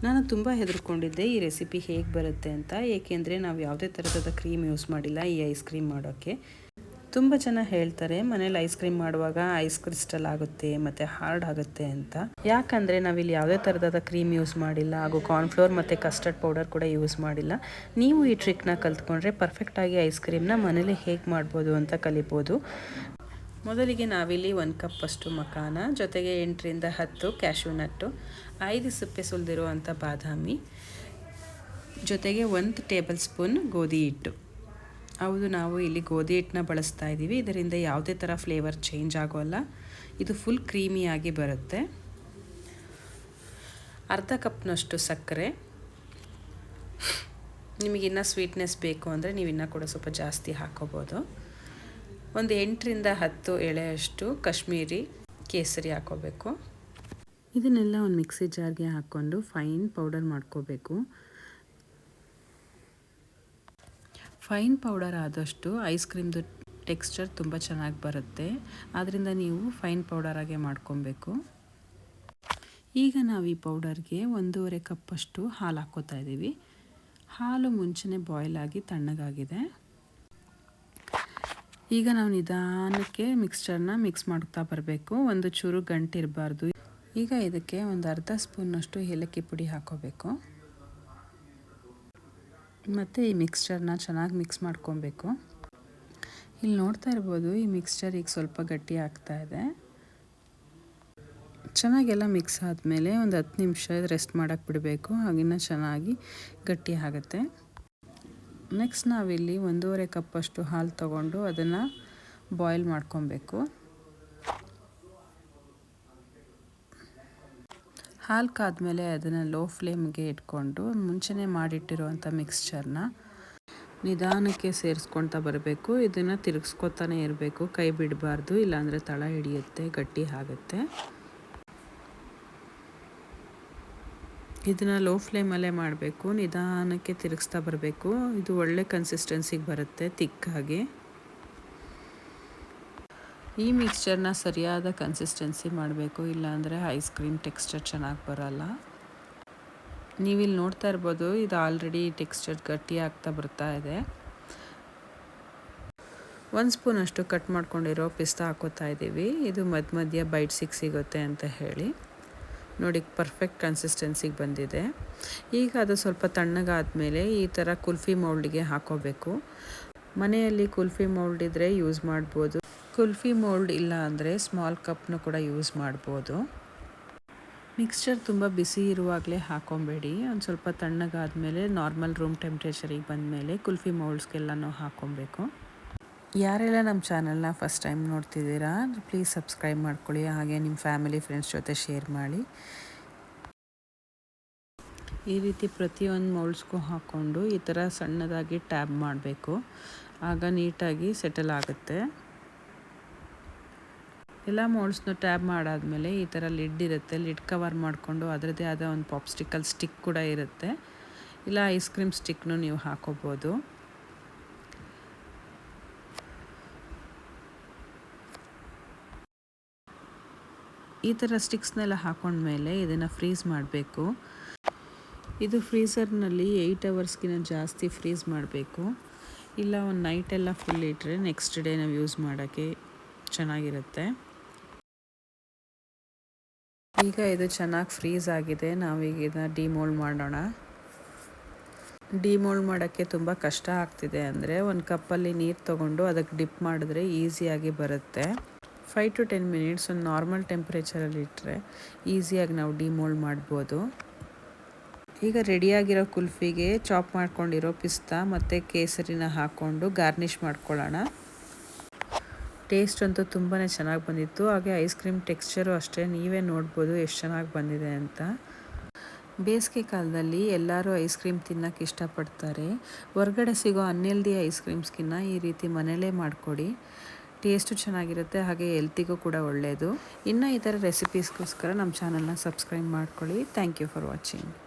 ನಾನು ತುಂಬ ಹೆದರ್ಕೊಂಡಿದ್ದೆ ಈ ರೆಸಿಪಿ ಹೇಗೆ ಬರುತ್ತೆ ಅಂತ, ಏಕೆಂದರೆ ನಾವು ಯಾವುದೇ ಥರದ ಕ್ರೀಮ್ ಯೂಸ್ ಮಾಡಿಲ್ಲ ಈ ಐಸ್ ಕ್ರೀಮ್ ಮಾಡೋಕ್ಕೆ. ತುಂಬ ಜನ ಹೇಳ್ತಾರೆ ಮನೇಲಿ ಐಸ್ ಕ್ರೀಮ್ ಮಾಡುವಾಗ ಐಸ್ ಕ್ರಿಸ್ಟಲ್ ಆಗುತ್ತೆ ಮತ್ತು ಹಾರ್ಡ್ ಆಗುತ್ತೆ ಅಂತ. ಯಾಕಂದರೆ ನಾವಿಲ್ಲಿ ಯಾವುದೇ ಥರದ ಕ್ರೀಮ್ ಯೂಸ್ ಮಾಡಿಲ್ಲ ಹಾಗೂ ಕಾರ್ನ್ಫ್ಲೋರ್ ಮತ್ತು ಕಸ್ಟರ್ಡ್ ಪೌಡರ್ ಕೂಡ ಯೂಸ್ ಮಾಡಿಲ್ಲ. ನೀವು ಈ ಟ್ರಿಕ್ನ ಕಲ್ತ್ಕೊಂಡ್ರೆ ಪರ್ಫೆಕ್ಟಾಗಿ ಐಸ್ ಕ್ರೀಮ್ನ ಮನೇಲಿ ಹೇಗೆ ಮಾಡ್ಬೋದು ಅಂತ ಕಲಿಬೋದು. ಮೊದಲಿಗೆ ನಾವಿಲ್ಲಿ 1 ಕಪ್ ಅಷ್ಟು ಮಖಾನ, ಜೊತೆಗೆ 8ರಿಂದ 10 ಕ್ಯಾಶ್ಯೂ ನಟ್ಟು, 5 ಸಿಪ್ಪೆ ಸುಲಿದಿರುವಂಥ ಬಾದಾಮಿ, ಜೊತೆಗೆ 1 ಟೇಬಲ್ ಸ್ಪೂನ್ ಗೋಧಿ ಹಿಟ್ಟು. ಹೌದು, ನಾವು ಇಲ್ಲಿ ಗೋಧಿ ಹಿಟ್ಟನ್ನ ಬಳಸ್ತಾ ಇದ್ದೀವಿ. ಇದರಿಂದ ಯಾವುದೇ ಥರ ಫ್ಲೇವರ್ ಚೇಂಜ್ ಆಗೋಲ್ಲ. ಇದು ಫುಲ್ ಕ್ರೀಮಿಯಾಗಿ ಬರುತ್ತೆ. ಅರ್ಧ ಕಪ್ನಷ್ಟು ಸಕ್ಕರೆ. ನಿಮಗಿನ್ನೂ ಸ್ವೀಟ್ನೆಸ್ ಬೇಕು ಅಂದರೆ ನೀವು ಇನ್ನೂ ಕೂಡ ಸ್ವಲ್ಪ ಜಾಸ್ತಿ ಹಾಕೋಬೋದು. ಒಂದು 8ರಿಂದ 10 ಎಳೆಯಷ್ಟು ಕಾಶ್ಮೀರಿ ಕೇಸರಿ ಹಾಕೋಬೇಕು. ಇದನ್ನೆಲ್ಲ ಒಂದು ಮಿಕ್ಸಿ ಜಾರ್ಗೆ ಹಾಕ್ಕೊಂಡು ಫೈನ್ ಪೌಡರ್ ಮಾಡ್ಕೋಬೇಕು. ಫೈನ್ ಪೌಡರ್ ಆದಷ್ಟು ಐಸ್ ಕ್ರೀಮ್ದು ಟೆಕ್ಸ್ಚರ್ ತುಂಬ ಚೆನ್ನಾಗಿ ಬರುತ್ತೆ. ಆದ್ದರಿಂದ ನೀವು ಫೈನ್ ಪೌಡರಾಗೆ ಮಾಡ್ಕೊಬೇಕು. ಈಗ ನಾವು ಈ ಪೌಡರ್ಗೆ 1.5 ಕಪ್ಪಷ್ಟು ಹಾಲು ಹಾಕ್ಕೋತಾ ಇದ್ದೀವಿ. ಹಾಲು ಮುಂಚೆನೇ ಬಾಯ್ಲ್ ಆಗಿ ತಣ್ಣಗಾಗಿದೆ. ಈಗ ನಾವು ನಿಧಾನಕ್ಕೆ ಮಿಕ್ಸ್ಚರ್ನ ಮಿಕ್ಸ್ ಮಾಡ್ತಾ ಬರಬೇಕು. ಒಂದು ಚೂರು ಗಂಟಿರಬಾರ್ದು. ಈಗ ಇದಕ್ಕೆ ಒಂದು ಅರ್ಧ ಸ್ಪೂನ್ನಷ್ಟು ಏಲಕ್ಕಿ ಪುಡಿ ಹಾಕೋಬೇಕು ಮತ್ತು ಈ ಮಿಕ್ಸ್ಚರ್ನ ಚೆನ್ನಾಗಿ ಮಿಕ್ಸ್ ಮಾಡ್ಕೊಬೇಕು. ಇಲ್ಲಿ ನೋಡ್ತಾ ಇರ್ಬೋದು, ಈ ಮಿಕ್ಸ್ಚರ್ ಈಗ ಸ್ವಲ್ಪ ಗಟ್ಟಿ ಆಗ್ತಾ ಇದೆ. ಚೆನ್ನಾಗೆಲ್ಲ ಮಿಕ್ಸ್ ಆದಮೇಲೆ ಒಂದು 10 ನಿಮಿಷ ರೆಸ್ಟ್ ಮಾಡೋಕ್ಕೆ ಬಿಡಬೇಕು. ಆಗಿನ್ನ ಚೆನ್ನಾಗಿ ಗಟ್ಟಿ ಆಗುತ್ತೆ. ನೆಕ್ಸ್ಟ್ ನಾವಿಲ್ಲಿ 1.5 ಕಪ್ಪಷ್ಟು ಹಾಲು ತೊಗೊಂಡು ಅದನ್ನು ಬಾಯ್ಲ್ ಮಾಡ್ಕೊಬೇಕು. ಹಾಲು ಕಾದ್ಮೇಲೆ ಅದನ್ನು ಲೋ ಫ್ಲೇಮ್ಗೆ ಇಟ್ಕೊಂಡು ಮುಂಚೆನೇ ಮಾಡಿಟ್ಟಿರುವಂಥ ಮಿಕ್ಸ್ಚರ್ನ ನಿಧಾನಕ್ಕೆ ಸೇರಿಸ್ಕೊಳ್ತಾ ಬರಬೇಕು. ಇದನ್ನು ತಿರುಗಿಸ್ಕೊತಾನೆ ಇರಬೇಕು, ಕೈ ಬಿಡಬಾರ್ದು, ಇಲ್ಲಾಂದರೆ ತಳ ಹಿಡಿಯುತ್ತೆ, ಗಟ್ಟಿ ಆಗುತ್ತೆ. ಇದನ್ನು ಲೋ ಫ್ಲೇಮಲ್ಲೇ ಮಾಡಬೇಕು. ನಿಧಾನಕ್ಕೆ ತಿರುಗಿಸ್ತಾ ಬರಬೇಕು. ಇದು ಒಳ್ಳೆ ಕನ್ಸಿಸ್ಟೆನ್ಸಿಗೆ ಬರುತ್ತೆ, ತಿಕ್ಕಾಗಿ. ಈ ಮಿಕ್ಸ್ಚರ್ನ ಸರಿಯಾದ ಕನ್ಸಿಸ್ಟೆನ್ಸಿ ಮಾಡಬೇಕು, ಇಲ್ಲಾಂದರೆ ಐಸ್ ಕ್ರೀಮ್ ಟೆಕ್ಸ್ಚರ್ ಚೆನ್ನಾಗಿ ಬರೋಲ್ಲ. ನೀವಿಲ್ಲಿ ನೋಡ್ತಾ ಇರ್ಬೋದು, ಇದು ಆಲ್ರೆಡಿ ಟೆಕ್ಸ್ಚರ್ ಗಟ್ಟಿ ಆಗ್ತಾ ಬರ್ತಾ ಇದೆ. 1 ಸ್ಪೂನಷ್ಟು ಕಟ್ ಮಾಡ್ಕೊಂಡಿರೋ ಪಿಸ್ತಾ ಹಾಕೋತಾ ಇದ್ದೀವಿ. ಇದು ಮಧ್ಯ ಬೈಟ್ಸಿಗೆ ಸಿಗುತ್ತೆ ಅಂತ ಹೇಳಿ. ನೋಡಿ, ಪರ್ಫೆಕ್ಟ್ ಕನ್ಸಿಸ್ಟೆನ್ಸಿಗೆ ಬಂದಿದೆ. ಈಗ ಅದು ಸ್ವಲ್ಪ ತಣ್ಣಗಾದ್ಮೇಲೆ ಈ ಥರ ಕುಲ್ಫಿ ಮೌಲ್ಡಿಗೆ ಹಾಕೋಬೇಕು. ಮನೆಯಲ್ಲಿ ಕುಲ್ಫಿ ಮೌಲ್ಡ್ ಇದ್ದರೆ ಯೂಸ್ ಮಾಡ್ಬೋದು. ಕುಲ್ಫಿ ಮೌಲ್ಡ್ ಇಲ್ಲ ಅಂದರೆ ಸ್ಮಾಲ್ ಕಪ್ನು ಕೂಡ ಯೂಸ್ ಮಾಡ್ಬೋದು. ಮಿಕ್ಸ್ಚರ್ ತುಂಬ ಬಿಸಿ ಇರುವಾಗಲೇ ಹಾಕೊಬೇಡಿ. ಒಂದು ಸ್ವಲ್ಪ ತಣ್ಣಗಾದ್ಮೇಲೆ ನಾರ್ಮಲ್ ರೂಮ್ ಟೆಂಪ್ರೇಚರಿಗೆ ಬಂದಮೇಲೆ ಕುಲ್ಫಿ ಮೌಲ್ಡ್ಸ್ಗೆಲ್ಲನೂ ಹಾಕೊಬೇಕು. ಯಾರೆಲ್ಲ ನಮ್ಮ ಚಾನಲ್ನ ಫಸ್ಟ್ ಟೈಮ್ ನೋಡ್ತಿದ್ದೀರಾ, ಪ್ಲೀಸ್ ಸಬ್ಸ್ಕ್ರೈಬ್ ಮಾಡ್ಕೊಳ್ಳಿ. ಹಾಗೆ ನಿಮ್ಮ ಫ್ಯಾಮಿಲಿ ಫ್ರೆಂಡ್ಸ್ ಜೊತೆ ಶೇರ್ ಮಾಡಿ. ಈ ರೀತಿ ಪ್ರತಿಯೊಂದು ಮೌಲ್ಡ್ಸ್ಗೂ ಹಾಕ್ಕೊಂಡು ಈ ಥರ ಸಣ್ಣದಾಗಿ ಟ್ಯಾಬ್ ಮಾಡಬೇಕು. ಆಗ ನೀಟಾಗಿ ಸೆಟಲ್ ಆಗುತ್ತೆ. ಎಲ್ಲ ಮೌಲ್ಡ್ಸ್ನ ಟ್ಯಾಬ್ ಮಾಡಾದಮೇಲೆ ಈ ಥರ ಲಿಡ್ ಇರುತ್ತೆ. ಲಿಡ್ ಕವರ್ ಮಾಡಿಕೊಂಡು ಅದರದ್ದೇ ಆದ ಒಂದು ಪಾಪ್ಸ್ಟಿಕಲ್ ಸ್ಟಿಕ್ ಕೂಡ ಇರುತ್ತೆ. ಇಲ್ಲ ಐಸ್ ಕ್ರೀಮ್ ಸ್ಟಿಕ್ನು ನೀವು ಹಾಕೋಬೋದು. ಈ ಥರ ಸ್ಟಿಕ್ಸ್ನೆಲ್ಲ ಹಾಕೊಂಡ್ಮೇಲೆ ಇದನ್ನು ಫ್ರೀಸ್ ಮಾಡಬೇಕು. ಇದು ಫ್ರೀಸರ್ನಲ್ಲಿ 8 ಅವರ್ಸ್ಗಿಂತ ಜಾಸ್ತಿ ಫ್ರೀಸ್ ಮಾಡಬೇಕು. ಇಲ್ಲ ಒಂದು ನೈಟೆಲ್ಲ ಫುಲ್ ಇಟ್ಟರೆ ನೆಕ್ಸ್ಟ್ ಡೇ ನಾವು ಯೂಸ್ ಮಾಡೋಕ್ಕೆ ಚೆನ್ನಾಗಿರುತ್ತೆ. ಈಗ ಇದು ಚೆನ್ನಾಗಿ ಫ್ರೀಸ್ ಆಗಿದೆ. ನಾವೀಗ ಇದನ್ನು ಡಿಮೋಲ್ಡ್ ಮಾಡೋಣ. ಡಿಮೋಲ್ಡ್ ಮಾಡೋಕ್ಕೆ ತುಂಬ ಕಷ್ಟ ಆಗ್ತಿದೆ ಅಂದರೆ 1 ಕಪ್ಪಲ್ಲಿ ನೀರು ತೊಗೊಂಡು ಅದಕ್ಕೆ ಡಿಪ್ ಮಾಡಿದ್ರೆ ಈಸಿಯಾಗಿ ಬರುತ್ತೆ. 5 to 10 ಮಿನಿಟ್ಸ್ ಒಂದು ನಾರ್ಮಲ್ ಟೆಂಪ್ರೇಚರಲ್ಲಿ ಇಟ್ಟರೆ ಈಸಿಯಾಗಿ ನಾವು ಡಿಮೋಲ್ಡ್ ಮಾಡ್ಬೋದು. ಈಗ ರೆಡಿಯಾಗಿರೋ ಕುಲ್ಫಿಗೆ ಚಾಪ್ ಮಾಡ್ಕೊಂಡಿರೋ ಪಿಸ್ತಾ ಮತ್ತು ಕೇಸರಿನ ಹಾಕ್ಕೊಂಡು ಗಾರ್ನಿಷ್ ಮಾಡ್ಕೊಳ್ಳೋಣ. ಟೇಸ್ಟ್ ಅಂತೂ ತುಂಬಾ ಚೆನ್ನಾಗಿ ಬಂದಿತ್ತು. ಹಾಗೆ ಐಸ್ ಕ್ರೀಮ್ ಟೆಕ್ಸ್ಚರು ಅಷ್ಟೇ, ನೀವೇ ನೋಡ್ಬೋದು ಎಷ್ಟು ಚೆನ್ನಾಗಿ ಬಂದಿದೆ ಅಂತ. ಬೇಸಿಗೆ ಕಾಲದಲ್ಲಿ ಎಲ್ಲರೂ ಐಸ್ ಕ್ರೀಮ್ ತಿನ್ನೋಕ್ಕೆ ಇಷ್ಟಪಡ್ತಾರೆ. ಹೊರಗಡೆ ಸಿಗೋ ಅನ್ಹೆಲ್ದಿ ಐಸ್ ಕ್ರೀಮ್ಸ್ಗಿನ್ನ ಈ ರೀತಿ ಮನೇಲೇ ಮಾಡಿಕೊಡಿ. ಟೇಸ್ಟು ಚೆನ್ನಾಗಿರುತ್ತೆ, ಹಾಗೆ ಹೆಲ್ತಿಗೂ ಕೂಡ ಒಳ್ಳೆಯದು. ಇನ್ನು ಈ ಥರ ರೆಸಿಪೀಸ್ಗೋಸ್ಕರ ನಮ್ಮ ಚಾನಲ್ನ ಸಬ್ಸ್ಕ್ರೈಬ್ ಮಾಡ್ಕೊಳ್ಳಿ. Thank you for watching.